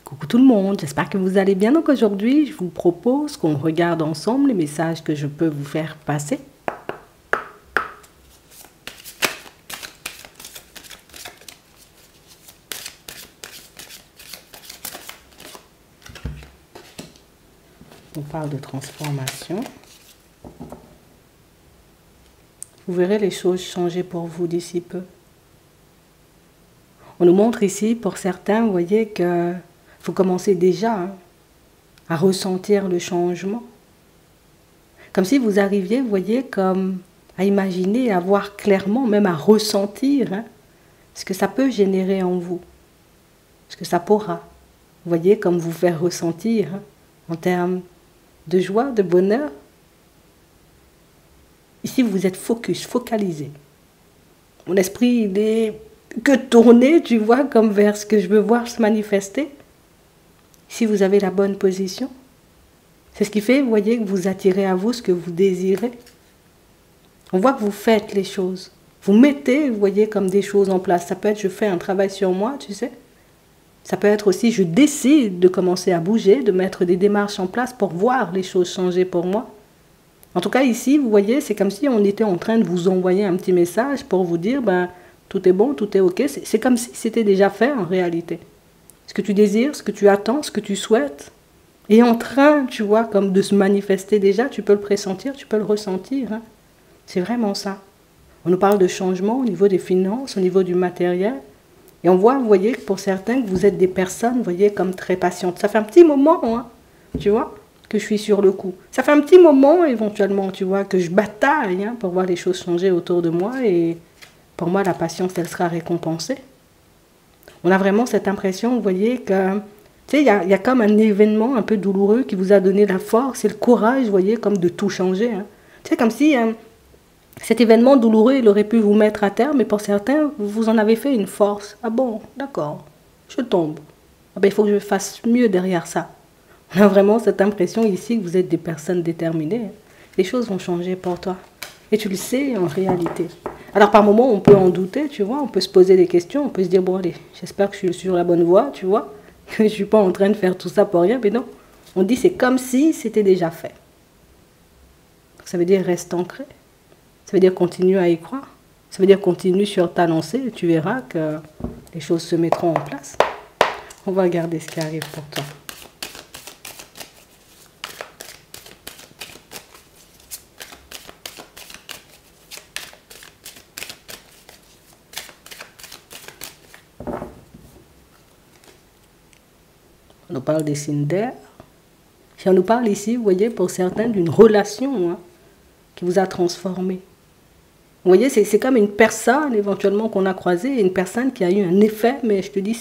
Coucou tout le monde, j'espère que vous allez bien. Donc aujourd'hui, je vous propose qu'on regarde ensemble les messages que je peux vous faire passer. On parle de transformation. Vous verrez les choses changer pour vous d'ici peu. On nous montre ici, pour certains, vous voyez que vous commencez déjà à ressentir le changement. Comme si vous arriviez, vous voyez, comme à imaginer, à voir clairement, même à ressentir ce que ça peut générer en vous, ce que ça pourra, vous voyez, comme vous faire ressentir en termes de joie, de bonheur. Ici, vous êtes focalisé. Mon esprit, il est que tourné, tu vois, comme vers ce que je veux voir se manifester. Si vous avez la bonne position, c'est ce qui fait, vous voyez, que vous attirez à vous ce que vous désirez. On voit que vous faites les choses. Vous mettez, vous voyez, comme des choses en place. Ça peut être, je fais un travail sur moi, tu sais. Ça peut être aussi, je décide de commencer à bouger, de mettre des démarches en place pour voir les choses changer pour moi. En tout cas, ici, vous voyez, c'est comme si on était en train de vous envoyer un petit message pour vous dire, ben, tout est bon, tout est OK. C'est comme si c'était déjà fait en réalité. Ce que tu désires, ce que tu attends, ce que tu souhaites est en train, tu vois, comme de se manifester déjà. Tu peux le pressentir, tu peux le ressentir. C'est vraiment ça. On nous parle de changement au niveau des finances, au niveau du matériel. Et on voit, vous voyez, pour certains, que vous êtes des personnes, vous voyez, comme très patientes. Ça fait un petit moment, tu vois, que je suis sur le coup. Ça fait un petit moment, éventuellement, tu vois, que je bataille pour voir les choses changer autour de moi. Et pour moi, la patience, elle sera récompensée. On a vraiment cette impression, vous voyez, que, tu sais, il y a comme un événement un peu douloureux qui vous a donné la force et le courage, vous voyez, comme de tout changer. Tu sais, comme si cet événement douloureux, il aurait pu vous mettre à terre, mais pour certains, vous en avez fait une force. Ah bon, d'accord, je tombe. Ah ben, il faut que je fasse mieux derrière ça. On a vraiment cette impression ici que vous êtes des personnes déterminées. Les choses vont changer pour toi. Et tu le sais en réalité. Alors par moments, on peut en douter, tu vois, on peut se poser des questions, on peut se dire, bon allez, j'espère que je suis sur la bonne voie, tu vois, que je ne suis pas en train de faire tout ça pour rien, mais non. On dit c'est comme si c'était déjà fait. Ça veut dire reste ancré. Ça veut dire continue à y croire. Ça veut dire continue sur ta lancée et tu verras que les choses se mettront en place. On va regarder ce qui arrive pour toi. On nous parle des signes d'air. Si on nous parle ici, vous voyez, pour certains, d'une relation qui vous a transformé. Vous voyez, c'est comme une personne éventuellement qu'on a croisée, une personne qui a eu un effet, mais je te dis,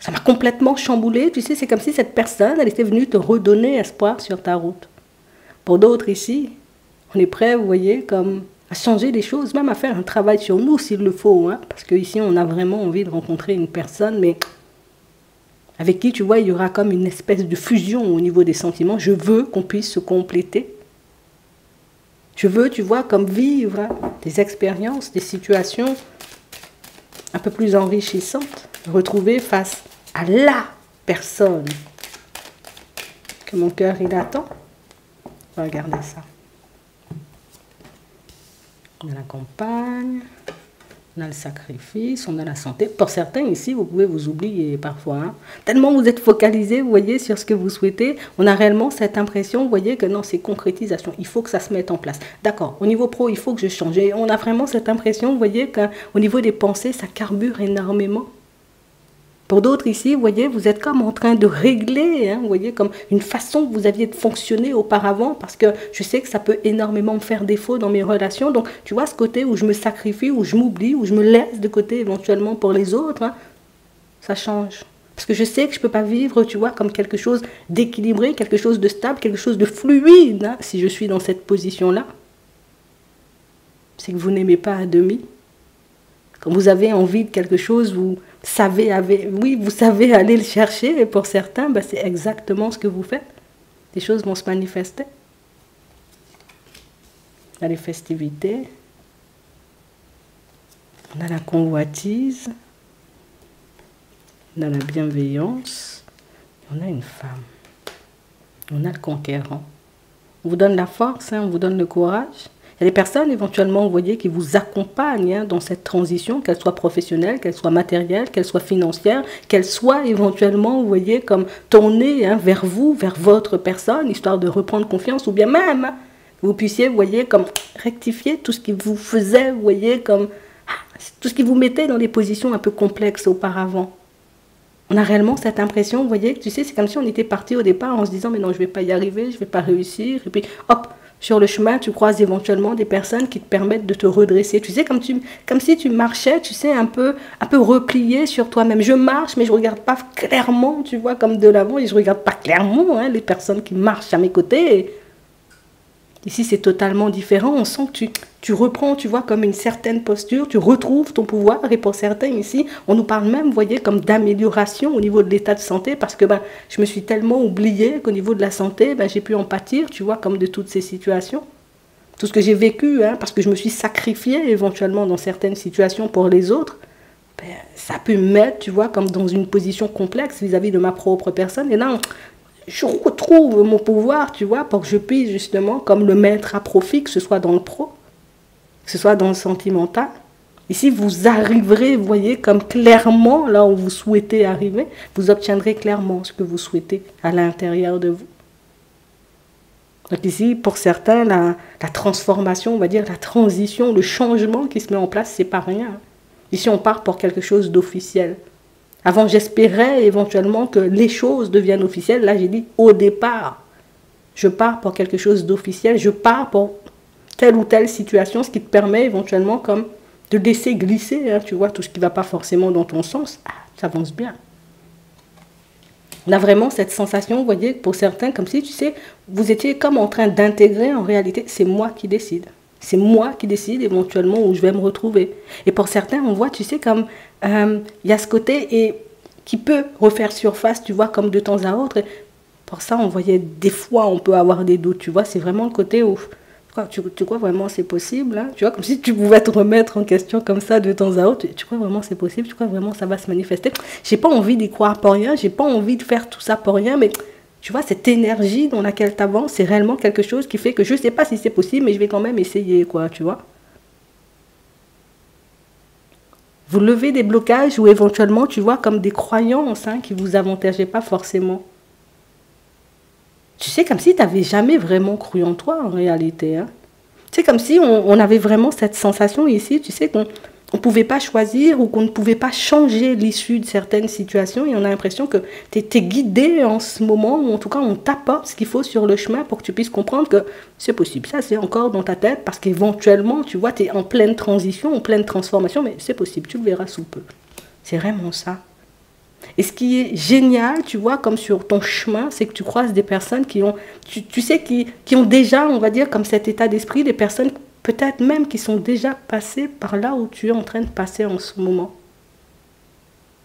ça m'a complètement chamboulé. Tu sais, c'est comme si cette personne, elle était venue te redonner espoir sur ta route. Pour d'autres ici, on est prêt, vous voyez, comme à changer les choses, même à faire un travail sur nous s'il le faut. Parce qu'ici, on a vraiment envie de rencontrer une personne, mais avec qui, tu vois, il y aura comme une espèce de fusion au niveau des sentiments. Je veux qu'on puisse se compléter. Je veux, tu vois, comme vivre des expériences, des situations un peu plus enrichissantes, retrouver face à la personne que mon cœur, il attend. On va regarder ça. On a la compagne, on a le sacrifice, on a la santé. Pour certains ici, vous pouvez vous oublier parfois. Tellement vous êtes focalisé, vous voyez, sur ce que vous souhaitez, on a réellement cette impression, vous voyez, que non, c'est concrétisation. Il faut que ça se mette en place. D'accord, au niveau pro, il faut que je change. Et on a vraiment cette impression, vous voyez, qu'au niveau des pensées, ça carbure énormément. Pour d'autres ici, vous voyez, vous êtes comme en train de régler, vous voyez, comme une façon que vous aviez de fonctionner auparavant, parce que je sais que ça peut énormément me faire défaut dans mes relations. Donc, tu vois, ce côté où je me sacrifie, où je m'oublie, où je me laisse de côté éventuellement pour les autres, ça change. Parce que je sais que je ne peux pas vivre, tu vois, comme quelque chose d'équilibré, quelque chose de stable, quelque chose de fluide, si je suis dans cette position-là. C'est que vous n'aimez pas à demi. Quand vous avez envie de quelque chose, vous savez aller le chercher, et pour certains, c'est exactement ce que vous faites. Les choses vont se manifester. On a les festivités, on a la convoitise, On a la bienveillance. On a une femme. On a le conquérant. On vous donne la force, hein, on vous donne le courage. Il y a des personnes éventuellement, vous voyez, qui vous accompagnent hein, dans cette transition, qu'elle soit professionnelle, qu'elle soit matérielle, qu'elle soit financière, qu'elle soit éventuellement, vous voyez, comme tournée hein, vers vous, vers votre personne, histoire de reprendre confiance, ou bien même, hein, que vous puissiez, vous voyez, comme rectifier tout ce qui vous faisait, vous voyez, comme tout ce qui vous mettait dans des positions un peu complexes auparavant. On a réellement cette impression, vous voyez, tu sais, c'est comme si on était parti au départ en se disant, mais non, je ne vais pas y arriver, je ne vais pas réussir, et puis hop, sur le chemin, tu croises éventuellement des personnes qui te permettent de te redresser. Tu sais, comme si tu marchais, tu sais, un peu replié sur toi-même. Je marche, mais je ne regarde pas clairement, tu vois, comme de l'avant, et je ne regarde pas clairement hein, les personnes qui marchent à mes côtés. Ici, c'est totalement différent. On sent que tu reprends, tu vois, comme une certaine posture, tu retrouves ton pouvoir. Et pour certains ici, on nous parle même, vous voyez, comme d'amélioration au niveau de l'état de santé, parce que je me suis tellement oubliée qu'au niveau de la santé, j'ai pu en pâtir, tu vois, comme de toutes ces situations. Tout ce que j'ai vécu, hein, parce que je me suis sacrifiée éventuellement dans certaines situations pour les autres, ça peut me mettre, tu vois, comme dans une position complexe vis-à-vis de ma propre personne. Et là, je retrouve mon pouvoir, tu vois, pour que je puisse justement comme le mettre à profit, que ce soit dans le pro, que ce soit dans le sentimental. Ici, vous arriverez, vous voyez, comme clairement, là où vous souhaitez arriver, vous obtiendrez clairement ce que vous souhaitez à l'intérieur de vous. Donc ici, pour certains, la transformation, on va dire, la transition, le changement qui se met en place, c'est pas rien. Ici, on part pour quelque chose d'officiel. Avant, j'espérais éventuellement que les choses deviennent officielles. Là, j'ai dit au départ, je pars pour quelque chose d'officiel. Je pars pour telle ou telle situation, ce qui te permet éventuellement comme de laisser glisser, hein, tu vois, tout ce qui ne va pas forcément dans ton sens. Ah, ça avance bien. On a vraiment cette sensation, vous voyez, pour certains, comme si, tu sais, vous étiez comme en train d'intégrer en réalité, c'est moi qui décide. C'est moi qui décide éventuellement où je vais me retrouver. Et pour certains, on voit, tu sais, comme il y a ce côté qui peut refaire surface, tu vois, comme de temps à autre. Et pour ça, on voyait des fois, on peut avoir des doutes, tu vois. C'est vraiment le côté où tu crois vraiment c'est possible, hein, tu vois, comme si tu pouvais te remettre en question comme ça de temps à autre. Tu crois vraiment c'est possible, tu crois vraiment ça va se manifester. J'ai pas envie d'y croire pour rien, j'ai pas envie de faire tout ça pour rien, mais tu vois, cette énergie dans laquelle tu avances, c'est réellement quelque chose qui fait que je ne sais pas si c'est possible, mais je vais quand même essayer, quoi, tu vois. Vous levez des blocages ou éventuellement, tu vois, comme des croyances hein, qui ne vous avantageaient pas forcément. Tu sais, comme si tu n'avais jamais vraiment cru en toi, en réalité. Hein. C'est comme si on avait vraiment cette sensation ici, tu sais, qu'on ne pouvait pas choisir ou qu'on ne pouvait pas changer l'issue de certaines situations. Et on a l'impression que tu es guidé en ce moment, ou en tout cas, on t'apporte ce qu'il faut sur le chemin pour que tu puisses comprendre que c'est possible. Ça, c'est encore dans ta tête parce qu'éventuellement, tu vois, tu es en pleine transition, en pleine transformation, mais c'est possible, tu le verras sous peu. C'est vraiment ça. Et ce qui est génial, tu vois, comme sur ton chemin, c'est que tu croises des personnes qui ont, tu sais, qui ont déjà, on va dire, comme cet état d'esprit, des personnes peut-être même qui sont déjà passées par là où tu es en train de passer en ce moment.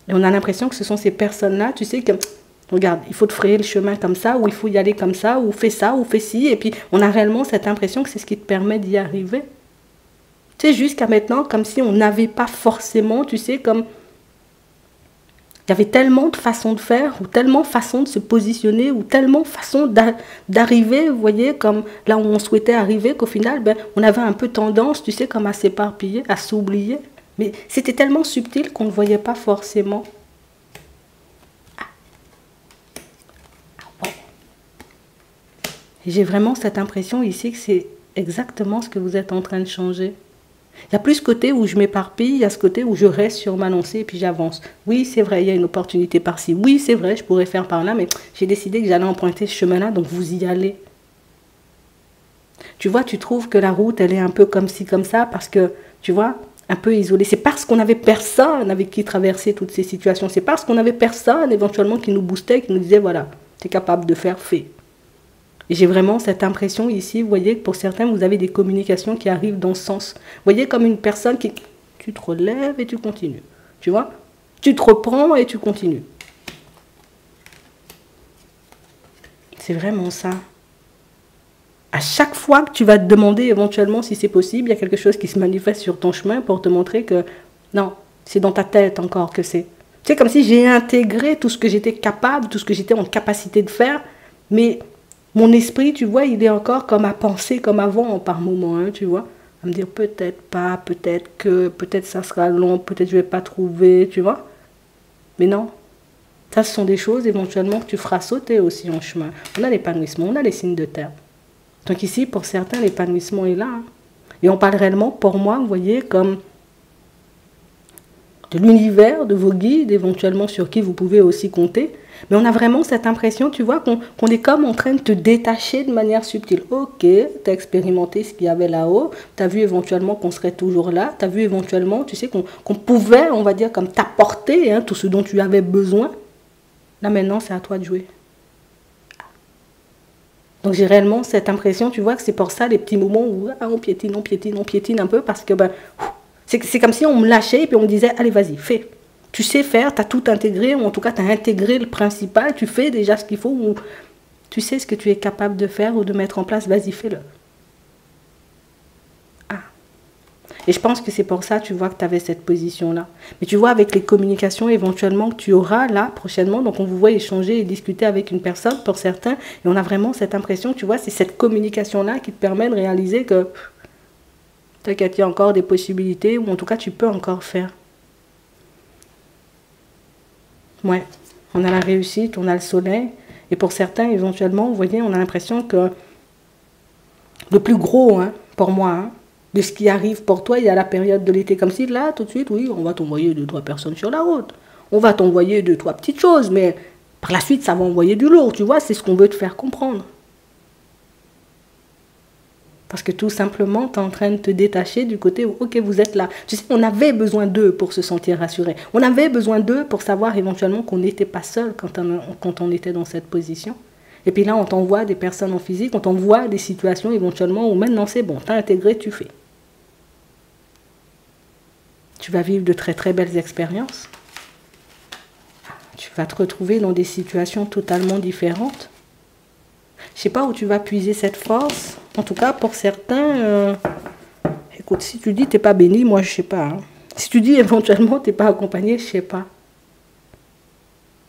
Et on a l'impression que ce sont ces personnes-là, tu sais, que, regarde, il faut te frayer le chemin comme ça, ou il faut y aller comme ça, ou fais ça, ou fais ci, et puis on a réellement cette impression que c'est ce qui te permet d'y arriver. Tu sais, jusqu'à maintenant, comme si on n'avait pas forcément, tu sais, comme... Il y avait tellement de façons de faire, ou tellement de façons de se positionner, ou tellement de façons d'arriver, vous voyez, comme là où on souhaitait arriver, qu'au final, on avait un peu tendance, tu sais, comme à s'éparpiller, à s'oublier. Mais c'était tellement subtil qu'on ne voyait pas forcément. Bon. J'ai vraiment cette impression ici que c'est exactement ce que vous êtes en train de changer. Il y a plus ce côté où je m'éparpille, il y a ce côté où je reste sur ma lancée et puis j'avance. Oui, c'est vrai, il y a une opportunité par-ci. Oui, c'est vrai, je pourrais faire par là, mais j'ai décidé que j'allais emprunter ce chemin-là, donc vous y allez. Tu vois, tu trouves que la route, elle est un peu comme ci, comme ça, parce que, tu vois, un peu isolée. C'est parce qu'on n'avait personne avec qui traverser toutes ces situations. C'est parce qu'on n'avait personne, éventuellement, qui nous boostait, qui nous disait, voilà, tu es capable de faire, fais. Et j'ai vraiment cette impression ici, vous voyez, que pour certains, vous avez des communications qui arrivent dans ce sens. Vous voyez, comme une personne qui... Tu te relèves et tu continues. Tu vois? Tu te reprends et tu continues. C'est vraiment ça. À chaque fois que tu vas te demander éventuellement si c'est possible, il y a quelque chose qui se manifeste sur ton chemin pour te montrer que non, c'est dans ta tête encore que c'est. Tu C'est comme si j'ai intégré tout ce que j'étais capable, tout ce que j'étais en capacité de faire, mais mon esprit, tu vois, il est encore comme à penser comme avant par moment, hein, tu vois. À me dire peut-être pas, peut-être que, peut-être ça sera long, peut-être je vais pas trouver, tu vois. Mais non, ça ce sont des choses éventuellement que tu feras sauter aussi en chemin. On a l'épanouissement, on a les signes de terre. Donc ici, pour certains, l'épanouissement est là. Hein. Et on parle réellement, pour moi, vous voyez, comme de l'univers, de vos guides, éventuellement sur qui vous pouvez aussi compter. Mais on a vraiment cette impression, tu vois, qu'on est comme en train de te détacher de manière subtile. Ok, tu as expérimenté ce qu'il y avait là-haut, tu as vu éventuellement qu'on serait toujours là, tu as vu éventuellement, tu sais, qu'on pouvait, on va dire, comme t'apporter hein, tout ce dont tu avais besoin. Là maintenant, c'est à toi de jouer. Donc j'ai réellement cette impression, tu vois, que c'est pour ça les petits moments où on piétine, on piétine, on piétine un peu, parce que ben, c'est comme si on me lâchait et puis on me disait, allez vas-y, fais. Tu sais faire, tu as tout intégré, ou en tout cas tu as intégré le principal, tu fais déjà ce qu'il faut, ou tu sais ce que tu es capable de faire ou de mettre en place, vas-y, fais-le. Ah. Et je pense que c'est pour ça, tu vois, que tu avais cette position-là. Mais tu vois, avec les communications éventuellement que tu auras là, prochainement, donc on vous voit échanger et discuter avec une personne, pour certains, et on a vraiment cette impression, tu vois, c'est cette communication-là qui te permet de réaliser que, t'inquiète, il y a encore des possibilités, ou en tout cas, tu peux encore faire. Ouais, on a la réussite, on a le soleil. Et pour certains, éventuellement, vous voyez, on a l'impression que le plus gros, hein, pour moi, hein, de ce qui arrive pour toi, il y a la période de l'été. Comme si là, tout de suite, oui, on va t'envoyer 2-3 personnes sur la route. On va t'envoyer 2-3 petites choses, mais par la suite, ça va envoyer du lourd, tu vois, c'est ce qu'on veut te faire comprendre. Parce que tout simplement, tu es en train de te détacher du côté où, ok, vous êtes là. Tu sais, on avait besoin d'eux pour se sentir rassuré. On avait besoin d'eux pour savoir éventuellement qu'on n'était pas seul quand on était dans cette position. Et puis là, on t'envoie des personnes en physique, on t'envoie des situations éventuellement où maintenant c'est bon, tu as intégré, tu fais. Tu vas vivre de très très belles expériences. Tu vas te retrouver dans des situations totalement différentes. Je ne sais pas où tu vas puiser cette force. En tout cas, pour certains, écoute, si tu dis tu n'es pas béni, moi je ne sais pas. Hein. Si tu dis éventuellement tu n'es pas accompagné, je ne sais pas.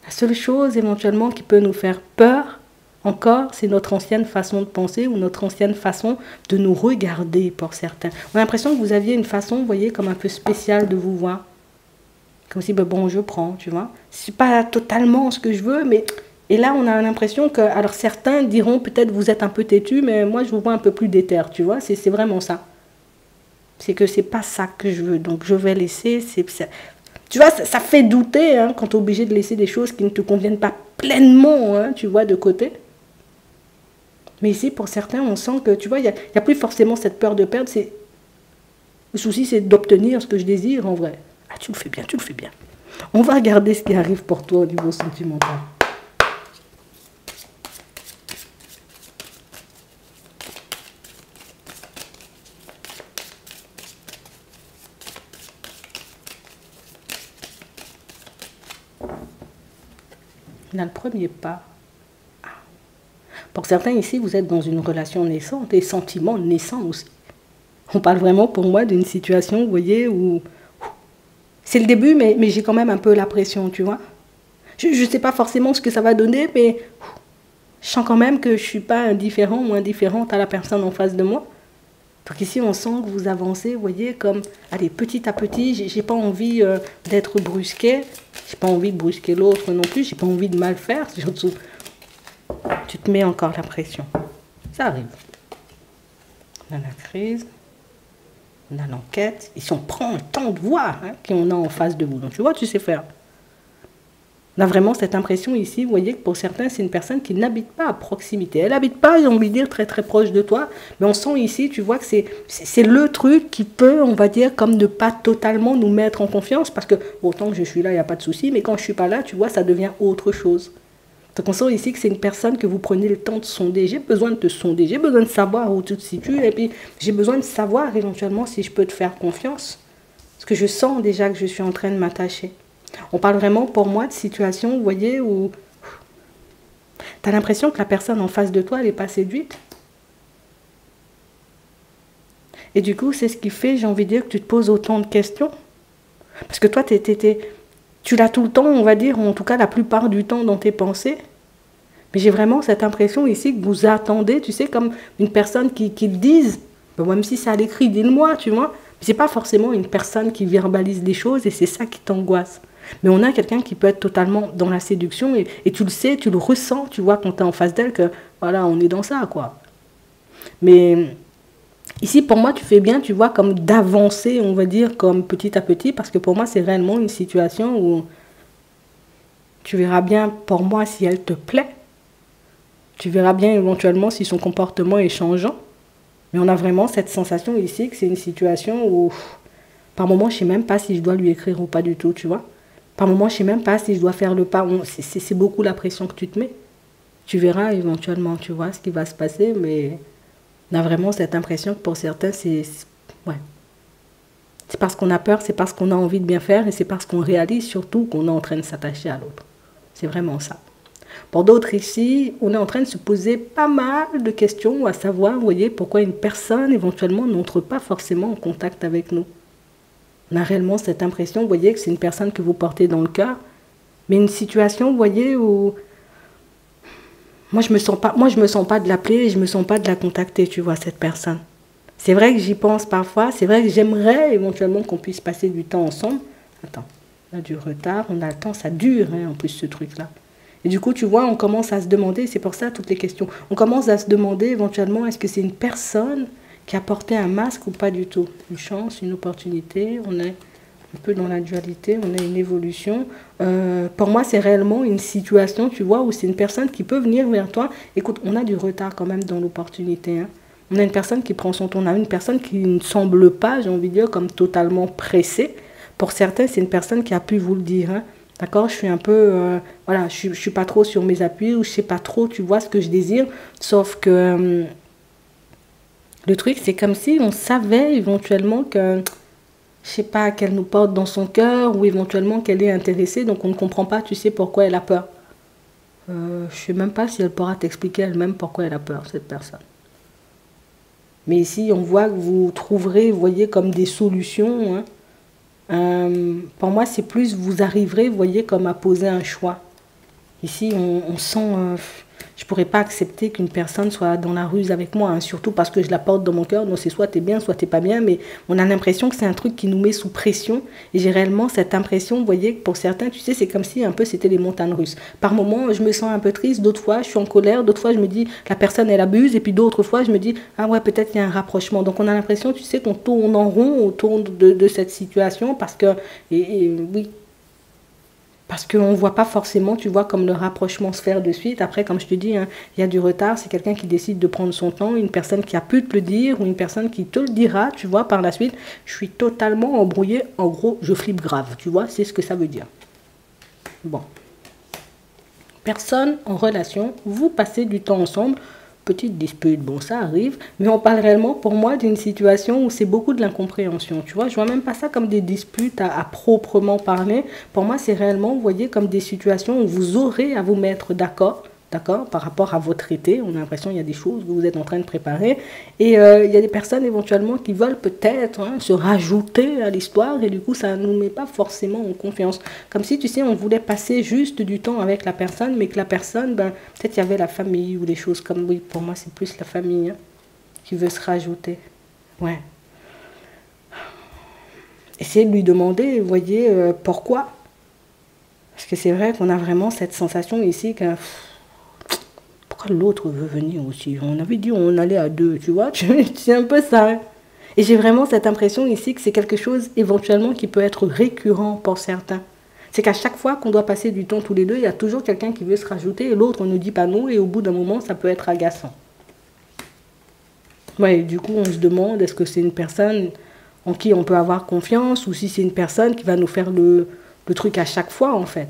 La seule chose éventuellement qui peut nous faire peur, encore, c'est notre ancienne façon de penser ou notre ancienne façon de nous regarder pour certains. On a l'impression que vous aviez une façon, vous voyez, comme un peu spéciale de vous voir. Comme si, ben bon, je prends, tu vois. C'est pas totalement ce que je veux, mais... Et là, on a l'impression que... Alors, certains diront, peut-être, vous êtes un peu têtu, mais moi, je vous vois un peu plus déter, tu vois. C'est vraiment ça. C'est que c'est pas ça que je veux. Donc, je vais laisser... Tu vois, ça fait douter, hein, quand tu es obligé de laisser des choses qui ne te conviennent pas pleinement, hein, tu vois, de côté. Mais ici, pour certains, on sent que, tu vois, il n'y a plus forcément cette peur de perdre. Le souci, c'est d'obtenir ce que je désire, en vrai. Ah, tu le fais bien, tu le fais bien. On va regarder ce qui arrive pour toi au niveau sentimental. On a le premier pas. Pour certains ici, vous êtes dans une relation naissante, et sentiments naissants aussi. On parle vraiment pour moi d'une situation, vous voyez, où c'est le début, mais j'ai quand même un peu la pression, tu vois. Je ne sais pas forcément ce que ça va donner, mais je sens quand même que je ne suis pas indifférent ou indifférente à la personne en face de moi. Donc ici, on sent que vous avancez, vous voyez, comme, allez, petit à petit, j'ai pas envie d'être brusqué, j'ai pas envie de brusquer l'autre non plus, j'ai pas envie de mal faire, surtout, tu te mets encore la pression. Ça arrive. On a la crise, on a l'enquête, et si on prend le temps de voir hein, qui on a en face de vous, donc tu vois, tu sais faire. On a vraiment cette impression ici, vous voyez que pour certains, c'est une personne qui n'habite pas à proximité. Elle n'habite pas, j'ai envie de dire, très très proche de toi, mais on sent ici, tu vois que c'est le truc qui peut, on va dire, comme ne pas totalement nous mettre en confiance, parce que, bon, tant que je suis là, il n'y a pas de souci, mais quand je ne suis pas là, tu vois, ça devient autre chose. Donc on sent ici que c'est une personne que vous prenez le temps de sonder. J'ai besoin de te sonder, j'ai besoin de savoir où tu te situes, et puis j'ai besoin de savoir éventuellement si je peux te faire confiance, parce que je sens déjà que je suis en train de m'attacher. On parle vraiment pour moi de situations, vous voyez, où tu as l'impression que la personne en face de toi, elle n'est pas séduite. Et du coup, c'est ce qui fait, j'ai envie de dire, que tu te poses autant de questions. Parce que toi, tu Tu l'as tout le temps, on va dire, en tout cas la plupart du temps dans tes pensées. Mais j'ai vraiment cette impression ici que vous attendez, tu sais, comme une personne qui dise, ben, même si c'est à l'écrit, dis-le-moi, tu vois. Mais c'est pas forcément une personne qui verbalise les choses et c'est ça qui t'angoisse. Mais on a quelqu'un qui peut être totalement dans la séduction et tu le sais, tu le ressens, tu vois, quand tu es en face d'elle, que voilà, on est dans ça, quoi. Mais ici, pour moi, tu fais bien, tu vois, comme d'avancer, on va dire, comme petit à petit, parce que pour moi, c'est réellement une situation où tu verras bien, pour moi, si elle te plaît. Tu verras bien éventuellement si son comportement est changeant. Mais on a vraiment cette sensation ici que c'est une situation où, par moment, je ne sais même pas si je dois lui écrire ou pas du tout, tu vois. Par moment, je ne sais même pas si je dois faire le pas. C'est beaucoup la pression que tu te mets. Tu verras éventuellement, tu vois, ce qui va se passer, mais on a vraiment cette impression que pour certains, ouais. C'est parce qu'on a peur, c'est parce qu'on a envie de bien faire et c'est parce qu'on réalise surtout qu'on est en train de s'attacher à l'autre. C'est vraiment ça. Pour d'autres ici, on est en train de se poser pas mal de questions à savoir, vous voyez, pourquoi une personne éventuellement n'entre pas forcément en contact avec nous. On a réellement cette impression, vous voyez, que c'est une personne que vous portez dans le cœur, mais une situation, vous voyez, où moi je me sens pas de l'appeler, je me sens pas de la contacter, tu vois, cette personne. C'est vrai que j'y pense parfois, c'est vrai que j'aimerais éventuellement qu'on puisse passer du temps ensemble. Attends, on a du retard, on a le temps, ça dure hein, en plus ce truc-là. Et du coup, tu vois, on commence à se demander, c'est pour ça toutes les questions, on commence à se demander éventuellement, est-ce que c'est une personne qui a porté un masque ou pas du tout? Une chance, une opportunité, on est un peu dans la dualité, on a une évolution. Pour moi, c'est réellement une situation, tu vois, où c'est une personne qui peut venir vers toi. Écoute, on a du retard quand même dans l'opportunité. Hein. On a une personne qui prend son temps, on a une personne qui ne semble pas, j'ai envie de dire, comme totalement pressée. Pour certains, c'est une personne qui a pu vous le dire, hein. D'accord, je suis un peu, voilà, je suis pas trop sur mes appuis ou je sais pas trop, tu vois, ce que je désire. Sauf que le truc, c'est comme si on savait éventuellement que, je sais pas, qu'elle nous porte dans son cœur ou éventuellement qu'elle est intéressée, donc on ne comprend pas, tu sais, pourquoi elle a peur. Je sais même pas si elle pourra t'expliquer elle-même pourquoi elle a peur, cette personne. Mais ici, on voit que vous trouverez, vous voyez, comme des solutions, hein. Pour moi, c'est plus, vous arriverez, vous voyez, comme à poser un choix. Ici, on sent, je ne pourrais pas accepter qu'une personne soit dans la ruse avec moi, hein, surtout parce que je la porte dans mon cœur. Donc c'est soit tu es bien, soit tu n'es pas bien, mais on a l'impression que c'est un truc qui nous met sous pression. Et j'ai réellement cette impression, vous voyez, que pour certains, tu sais, c'est comme si un peu c'était les montagnes russes. Par moments, je me sens un peu triste, d'autres fois, je suis en colère, d'autres fois, je me dis, la personne, elle abuse, et puis d'autres fois, je me dis, ah ouais, peut-être il y a un rapprochement. Donc on a l'impression, tu sais, qu'on tourne en rond autour de cette situation, parce que, oui, parce qu'on ne voit pas forcément, tu vois, comme le rapprochement se faire de suite. Après, comme je te dis, hein, il y a du retard. C'est quelqu'un qui décide de prendre son temps, une personne qui a pu te le dire ou une personne qui te le dira, tu vois, par la suite. Je suis totalement embrouillée. En gros, je flippe grave, tu vois, c'est ce que ça veut dire. Bon. Personne en relation, vous passez du temps ensemble. Petite dispute, bon, ça arrive, mais on parle réellement pour moi d'une situation où c'est beaucoup de l'incompréhension, tu vois, je vois même pas ça comme des disputes à proprement parler. Pour moi, c'est réellement, vous voyez, comme des situations où vous aurez à vous mettre d'accord, par rapport à vos traités. On a l'impression qu'il y a des choses que vous êtes en train de préparer, et il y a des personnes éventuellement qui veulent peut-être se rajouter à l'histoire, et du coup, ça ne nous met pas forcément en confiance. Comme si, tu sais, on voulait passer juste du temps avec la personne, mais que la personne, ben, peut-être il y avait la famille ou des choses comme, oui, pour moi, c'est plus la famille hein, qui veut se rajouter. Ouais. Essayez de lui demander, vous voyez, pourquoi. Parce que c'est vrai qu'on a vraiment cette sensation ici que pourquoi l'autre veut venir aussi. On avait dit on allait à deux, tu vois, c'est un peu ça. Hein. Et j'ai vraiment cette impression ici que c'est quelque chose éventuellement qui peut être récurrent pour certains. C'est qu'à chaque fois qu'on doit passer du temps tous les deux, il y a toujours quelqu'un qui veut se rajouter et l'autre ne dit pas non et au bout d'un moment, ça peut être agaçant. Ouais, du coup, on se demande est-ce que c'est une personne en qui on peut avoir confiance ou si c'est une personne qui va nous faire le truc à chaque fois en fait.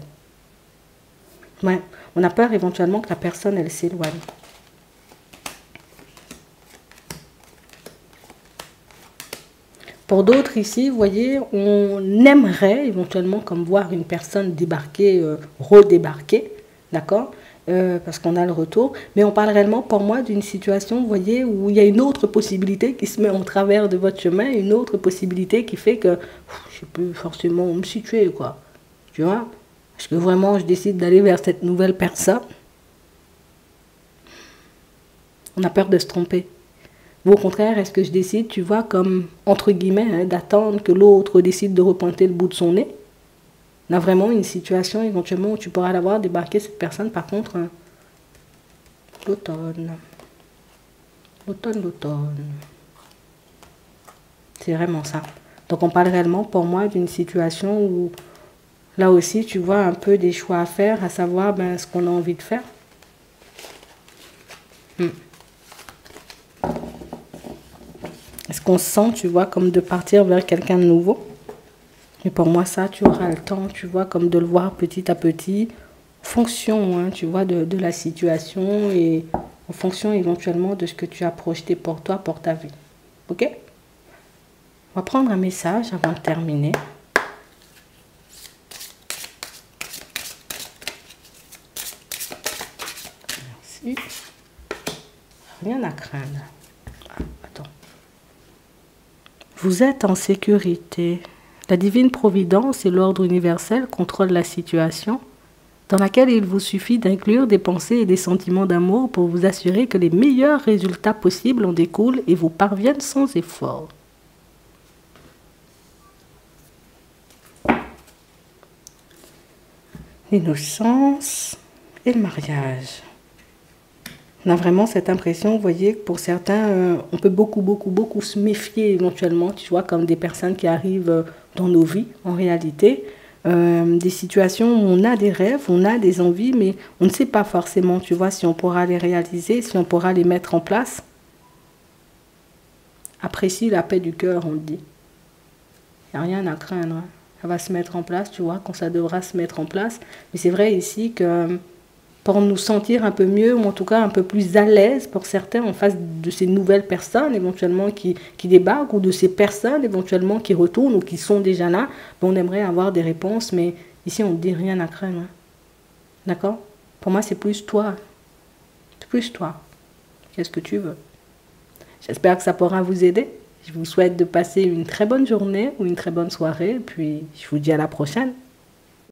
Ouais, on a peur éventuellement que la personne, elle s'éloigne. Pour d'autres ici, vous voyez, on aimerait éventuellement comme voir une personne débarquer, redébarquer, d'accord parce qu'on a le retour. Mais on parle réellement pour moi d'une situation, vous voyez, où il y a une autre possibilité qui se met en travers de votre chemin, une autre possibilité qui fait que je ne sais plus forcément me situer, quoi. Tu vois? Est-ce que vraiment je décide d'aller vers cette nouvelle personne? On a peur de se tromper. Ou au contraire, est-ce que je décide, tu vois, comme, entre guillemets, hein, d'attendre que l'autre décide de repointer le bout de son nez? On a vraiment une situation éventuellement où tu pourras la voir débarquer cette personne, par contre, hein, l'automne. L'automne. C'est vraiment ça. Donc on parle réellement pour moi d'une situation où, là aussi, tu vois un peu des choix à faire, à savoir ben, ce qu'on a envie de faire. Est-ce qu'on se sent, tu vois, comme de partir vers quelqu'un de nouveau? Et pour moi, ça, tu auras le temps, tu vois, comme de le voir petit à petit, en fonction, hein, tu vois, de la situation et en fonction éventuellement de ce que tu as projeté pour toi, pour ta vie. Ok? On va prendre un message avant de terminer. Merci. Rien à craindre. Ah, attends. Vous êtes en sécurité. La divine providence et l'ordre universel contrôlent la situation, dans laquelle il vous suffit d'inclure des pensées et des sentiments d'amour pour vous assurer que les meilleurs résultats possibles en découlent et vous parviennent sans effort. L'innocence et le mariage. On a vraiment cette impression, vous voyez, que pour certains, on peut beaucoup se méfier éventuellement, tu vois, comme des personnes qui arrivent dans nos vies, en réalité. Des situations où on a des rêves, on a des envies, mais on ne sait pas forcément, tu vois, si on pourra les réaliser, si on pourra les mettre en place. Apprécie la paix du cœur, on le dit. Il n'y a rien à craindre, hein. Ça va se mettre en place, tu vois, quand ça devra se mettre en place. Mais c'est vrai ici que pour nous sentir un peu mieux, ou en tout cas un peu plus à l'aise pour certains en face de ces nouvelles personnes éventuellement qui débarquent, ou de ces personnes éventuellement qui retournent ou qui sont déjà là, on aimerait avoir des réponses, mais ici on ne dit rien à craindre. Hein. D'accord? Pour moi c'est plus toi. C'est plus toi. Qu'est-ce que tu veux? J'espère que ça pourra vous aider. Je vous souhaite de passer une très bonne journée ou une très bonne soirée, puis je vous dis à la prochaine.